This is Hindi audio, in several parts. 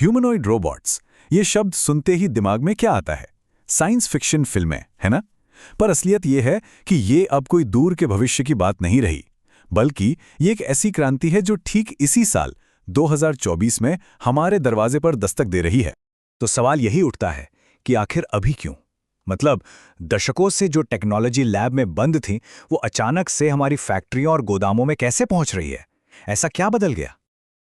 ह्यूमनॉइड रोबोट्स, ये शब्द सुनते ही दिमाग में क्या आता है? साइंस फिक्शन फिल्में, है ना? पर असलियत ये है कि ये अब कोई दूर के भविष्य की बात नहीं रही, बल्कि ये एक ऐसी क्रांति है जो ठीक इसी साल 2024 में हमारे दरवाजे पर दस्तक दे रही है। तो सवाल यही उठता है कि आखिर अभी क्यों? मतलब दशकों से जो टेक्नोलॉजी लैब में बंद थी, वो अचानक से हमारी फैक्ट्रियों और गोदामों में कैसे पहुंच रही है? ऐसा क्या बदल गया?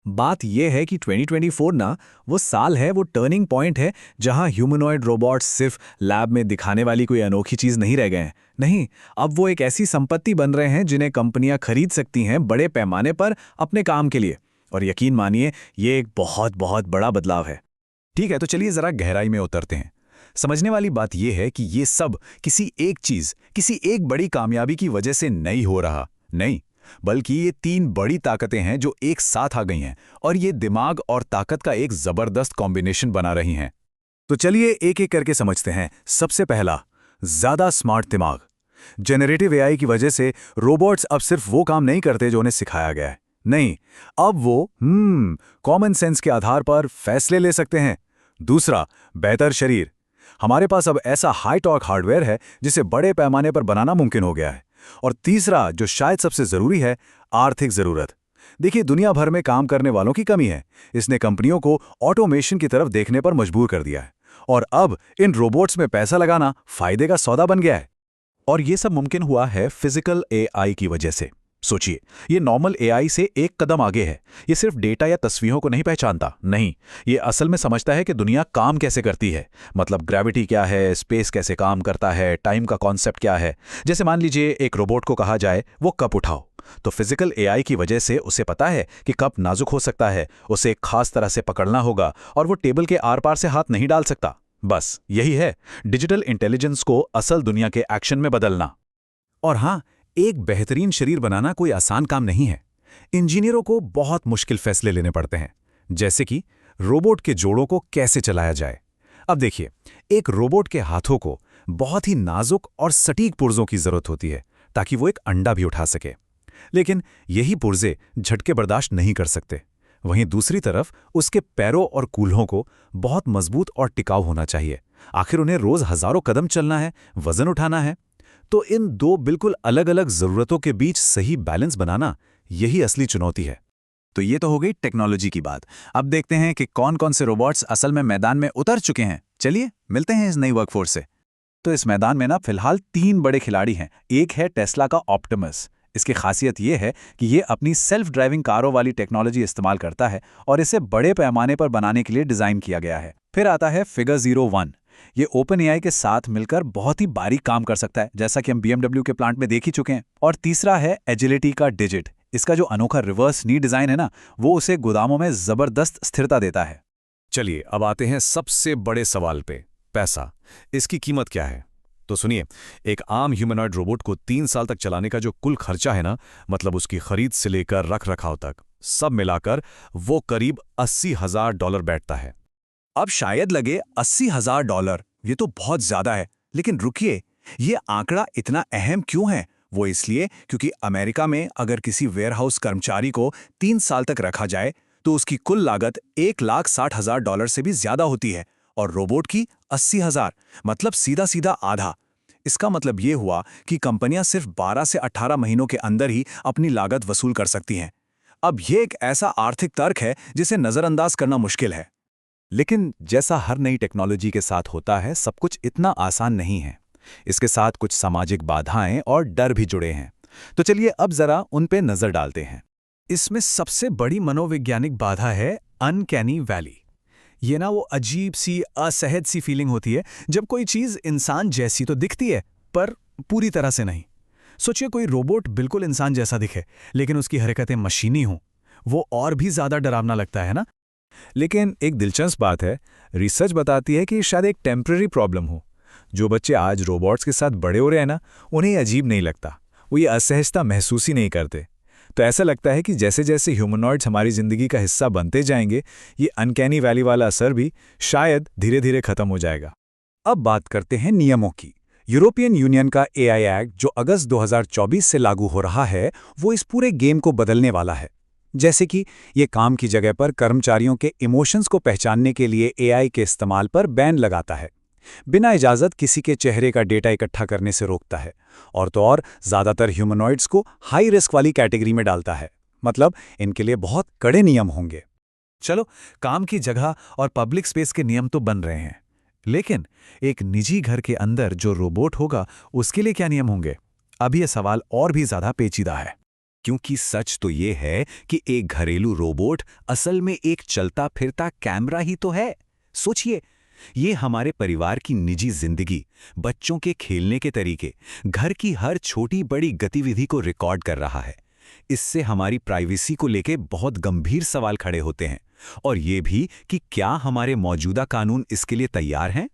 बात यह है कि 2024 ना वो साल है, वो टर्निंग पॉइंट है जहां ह्यूमनॉइड रोबोट्स सिर्फ लैब में दिखाने वाली कोई अनोखी चीज नहीं रह गए हैं। नहीं, अब वो एक ऐसी संपत्ति बन रहे हैं जिन्हें कंपनियां खरीद सकती हैं बड़े पैमाने पर अपने काम के लिए। और यकीन मानिए, ये एक बहुत बहुत बड़ा बदलाव है। ठीक है, तो चलिए जरा गहराई में उतरते हैं। समझने वाली बात यह है कि ये सब किसी एक चीज, किसी एक बड़ी कामयाबी की वजह से नहीं हो रहा। नहीं, बल्कि ये तीन बड़ी ताकतें हैं जो एक साथ आ गई हैं और ये दिमाग और ताकत का एक जबरदस्त कॉम्बिनेशन बना रही हैं। तो चलिए एक एक करके समझते हैं। सबसे पहला, ज्यादा स्मार्ट दिमाग। जेनरेटिव एआई की वजह से रोबोट्स अब सिर्फ वो काम नहीं करते जो उन्हें सिखाया गया है। नहीं, अब वो कॉमन सेंस के आधार पर फैसले ले सकते हैं। दूसरा, बेहतर शरीर। हमारे पास अब ऐसा हाई टॉर्क हार्डवेयर है जिसे बड़े पैमाने पर बनाना मुमकिन हो गया है। और तीसरा, जो शायद सबसे जरूरी है, आर्थिक जरूरत। देखिए, दुनिया भर में काम करने वालों की कमी है। इसने कंपनियों को ऑटोमेशन की तरफ देखने पर मजबूर कर दिया है। और अब इन रोबोट्स में पैसा लगाना फायदे का सौदा बन गया है। और ये सब मुमकिन हुआ है फिजिकल एआई की वजह से। सोचिए, ये नॉर्मल एआई से एक कदम आगे है। ये सिर्फ डेटा या तस्वीरों को नहीं पहचानता, नहीं, ये असल में समझता है कि दुनिया काम कैसे करती है। मतलब ग्रेविटी क्या है, स्पेस कैसे काम करता है, टाइम का कॉन्सेप्ट क्या है। जैसे मान लीजिए एक रोबोट को कहा जाए वो कप उठाओ, तो फिजिकल एआई की वजह से उसे पता है कि कप नाजुक हो सकता है, उसे एक खास तरह से पकड़ना होगा और वो टेबल के आर पार से हाथ नहीं डाल सकता। बस यही है डिजिटल इंटेलिजेंस को असल दुनिया के एक्शन में बदलना। और हाँ, एक बेहतरीन शरीर बनाना कोई आसान काम नहीं है। इंजीनियरों को बहुत मुश्किल फैसले लेने पड़ते हैं, जैसे कि रोबोट के जोड़ों को कैसे चलाया जाए। अब देखिए, एक रोबोट के हाथों को बहुत ही नाजुक और सटीक पुर्जों की जरूरत होती है ताकि वो एक अंडा भी उठा सके। लेकिन यही पुर्जे झटके बर्दाश्त नहीं कर सकते। वहीं दूसरी तरफ उसके पैरों और कूल्हों को बहुत मजबूत और टिकाऊ होना चाहिए। आखिर उन्हें रोज हजारों कदम चलना है, वजन उठाना है। तो इन दो बिल्कुल अलग अलग जरूरतों के बीच सही बैलेंस बनाना, यही असली चुनौती है। तो ये तो हो गई टेक्नोलॉजी की बात। अब देखते हैं कि कौन कौन से रोबोट्स असल में मैदान में उतर चुके हैं। चलिए मिलते हैं इस नई वर्कफोर्स से। तो इस मैदान में ना फिलहाल तीन बड़े खिलाड़ी हैं। एक है टेस्ला का ऑप्टिमस। इसकी खासियत यह है कि ये अपनी सेल्फ ड्राइविंग कारों वाली टेक्नोलॉजी इस्तेमाल करता है और इसे बड़े पैमाने पर बनाने के लिए डिजाइन किया गया है। फिर आता है फिगर 01। ये ओपन एआई के साथ मिलकर बहुत ही बारीक काम कर सकता है, जैसा कि हम BMW के प्लांट में देख ही चुके हैं। और तीसरा है एजिलिटी का डिजिट। इसका जो अनोखा रिवर्स नी डिजाइन है ना, वो उसे गोदामों में जबरदस्त स्थिरता देता है। चलिए अब आते हैं सबसे बड़े सवाल पे, पैसा। इसकी कीमत क्या है? तो सुनिए, एक आम ह्यूमनॉइड रोबोट को 3 साल तक चलाने का जो कुल खर्चा है ना, मतलब उसकी खरीद से लेकर रख रखाव तक, सब मिलाकर वो करीब $80,000 बैठता है। अब शायद लगे $80,000, ये तो बहुत ज्यादा है। लेकिन रुकिए, ये आंकड़ा इतना अहम क्यों है? वो इसलिए क्योंकि अमेरिका में अगर किसी वेयरहाउस कर्मचारी को 3 साल तक रखा जाए तो उसकी कुल लागत $1,60,000 से भी ज्यादा होती है और रोबोट की 80,000, मतलब सीधा सीधा आधा। इसका मतलब ये हुआ कि कंपनियां सिर्फ 12 से 18 महीनों के अंदर ही अपनी लागत वसूल कर सकती हैं। अब ये एक ऐसा आर्थिक तर्क है जिसे नजरअंदाज करना मुश्किल है। लेकिन जैसा हर नई टेक्नोलॉजी के साथ होता है, सब कुछ इतना आसान नहीं है। इसके साथ कुछ सामाजिक बाधाएं और डर भी जुड़े हैं। तो चलिए अब जरा उन पे नजर डालते हैं। इसमें सबसे बड़ी मनोवैज्ञानिक बाधा है अनकैनी वैली। ये ना वो अजीब सी असहज सी फीलिंग होती है जब कोई चीज इंसान जैसी तो दिखती है पर पूरी तरह से नहीं। सोचिए कोई रोबोट बिल्कुल इंसान जैसा दिखे लेकिन उसकी हरकतें मशीनी हों, वो और भी ज्यादा डरावना लगता है ना। लेकिन एक दिलचस्प बात है, रिसर्च बताती है कि शायद एक टेम्पररी प्रॉब्लम हो। जो बच्चे आज रोबोट्स के साथ बड़े हो रहे हैं ना, उन्हें अजीब नहीं लगता, वो ये असहजता महसूस ही नहीं करते। तो ऐसा लगता है कि जैसे जैसे ह्यूमनॉइड्स हमारी जिंदगी का हिस्सा बनते जाएंगे, ये अनकैनी वैली वाला असर भी शायद धीरे धीरे खत्म हो जाएगा। अब बात करते हैं नियमों की। यूरोपियन यूनियन का एआई एक्ट जो अगस्त 2024 से लागू हो रहा है, वो इस पूरे गेम को बदलने वाला है। जैसे कि ये काम की जगह पर कर्मचारियों के इमोशंस को पहचानने के लिए एआई के इस्तेमाल पर बैन लगाता है, बिना इजाज़त किसी के चेहरे का डेटा इकट्ठा करने से रोकता है, और तो और ज़्यादातर ह्यूमनॉइड्स को हाई रिस्क वाली कैटेगरी में डालता है। मतलब इनके लिए बहुत कड़े नियम होंगे। चलो, काम की जगह और पब्लिक स्पेस के नियम तो बन रहे हैं, लेकिन एक निजी घर के अंदर जो रोबोट होगा उसके लिए क्या नियम होंगे? अब यह सवाल और भी ज्यादा पेचीदा है। क्योंकि सच तो ये है कि एक घरेलू रोबोट असल में एक चलता फिरता कैमरा ही तो है। सोचिए, ये हमारे परिवार की निजी जिंदगी, बच्चों के खेलने के तरीके, घर की हर छोटी बड़ी गतिविधि को रिकॉर्ड कर रहा है। इससे हमारी प्राइवेसी को लेके बहुत गंभीर सवाल खड़े होते हैं, और ये भी कि क्या हमारे मौजूदा कानून इसके लिए तैयार हैं?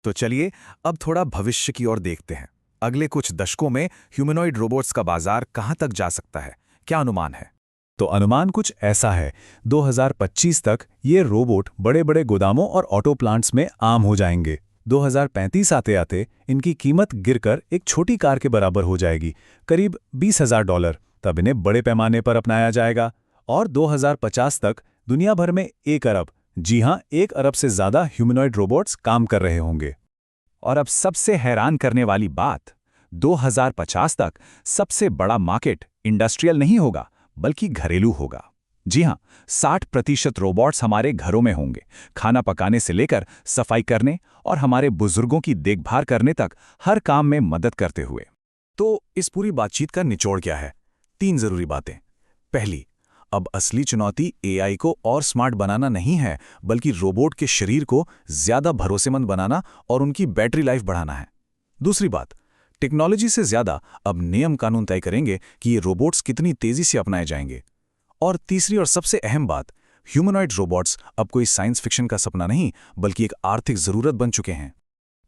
तो चलिए अब थोड़ा भविष्य की ओर देखते हैं। अगले कुछ दशकों में ह्यूमनॉइड रोबोट्स का बाजार कहां तक जा सकता है? क्या अनुमान है? तो अनुमान कुछ ऐसा है, 2025 तक ये रोबोट बड़े बड़े गोदामों और ऑटो प्लांट्स में आम हो जाएंगे। 2035 आते आते इनकी कीमत गिरकर एक छोटी कार के बराबर हो जाएगी, करीब $20,000। तब इन्हें बड़े पैमाने पर अपनाया जाएगा, और 2050 तक दुनिया भर में 1 अरब, जी हां 1 अरब से ज्यादा ह्यूमनॉइड रोबोट्स काम कर रहे होंगे। और अब सबसे हैरान करने वाली बात, 2050 तक सबसे बड़ा मार्केट इंडस्ट्रियल नहीं होगा बल्कि घरेलू होगा। जी हां, 60% रोबोट्स हमारे घरों में होंगे, खाना पकाने से लेकर सफाई करने और हमारे बुजुर्गों की देखभाल करने तक हर काम में मदद करते हुए। तो इस पूरी बातचीत का निचोड़ क्या है? 3 जरूरी बातें। पहली, अब असली चुनौती एआई को और स्मार्ट बनाना नहीं है, बल्कि रोबोट के शरीर को ज्यादा भरोसेमंद बनाना और उनकी बैटरी लाइफ बढ़ाना है। दूसरी बात, टेक्नोलॉजी से ज्यादा अब नियम कानून तय करेंगे कि ये रोबोट्स कितनी तेजी से अपनाए जाएंगे। और तीसरी और सबसे अहम बात, ह्यूमनॉइड रोबोट्स अब कोई साइंस फिक्शन का सपना नहीं, बल्कि एक आर्थिक जरूरत बन चुके हैं।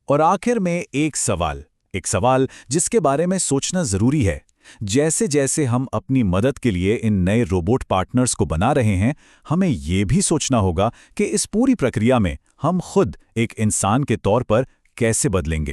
और आखिर में एक सवाल जिसके बारे में सोचना जरूरी है। जैसे जैसे हम अपनी मदद के लिए इन नए रोबोट पार्टनर्स को बना रहे हैं, हमें ये भी सोचना होगा कि इस पूरी प्रक्रिया में हम खुद एक इंसान के तौर पर कैसे बदलेंगे।